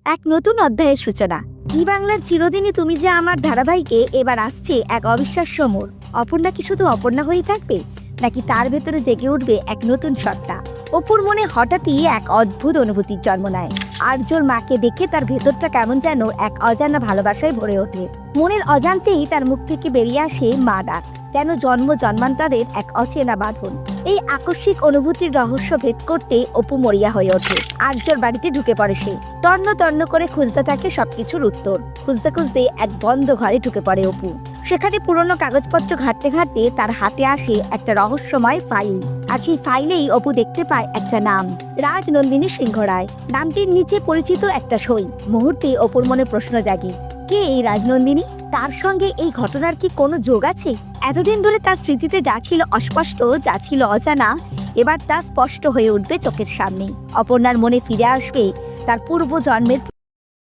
এক নতুন অধ্যায়ের সূচনা। জি বাংলার চিরদিনই তুমি যে আমার ধারাবাহিকে এবার আসছে এক অবিশ্বাস্য মোড়। অপর্ণা কি শুধু অপর্ণা হয়েই থাকবে, নাকি তার ভেতরে জেগে উঠবে এক নতুন সত্তা? অপুর মনে হঠাৎই এক অদ্ভুত অনুভূতির জন্ম নেয়। আর্যর মাকে দেখে তার ভেতরটা কেমন যেন এক অজানা ভালোবাসায় ভরে ওঠে। মনের অজান্তেই তার মুখ থেকে বেরিয়ে আসে মা ডাক, যেন জন্ম জন্মান্তরের এক অচেনা বাঁধন। এই আকস্মিক অনুভূতির রহস্য ভেদ করতে অপু মরিয়া হয়ে ওঠে। আর্যর বাড়িতে ঢুকে পড়ে সে। তন্ন তন্ন করে খুঁজতে থাকে সবকিছুর উত্তর। খুঁজতে খুঁজতে এক বন্ধ ঘরে ঢুকে পড়ে অপু। সেখানে পুরনো কাগজপত্র ঘাঁটতে ঘাঁটতে তার হাতে আসে একটা রহস্যময় ফাইল। আর সেই ফাইলেই অপু দেখতে পায় একটা নাম, রাজনন্দিনী সিংহ রায়। নামটির নিচে পরিচিত একটা সই। মুহূর্তে অপুর মনে প্রশ্ন জাগে, কে এই রাজনন্দিনী? তার সঙ্গে এই ঘটনার কি কোনো যোগ আছে? এতদিন ধরে তার স্মৃতিতে যা ছিল অস্পষ্ট, যা ছিল অজানা, এবার তা স্পষ্ট হয়ে উঠবে চোখের সামনে। অপর্ণার মনে ফিরে আসবে তার পূর্ব জন্মের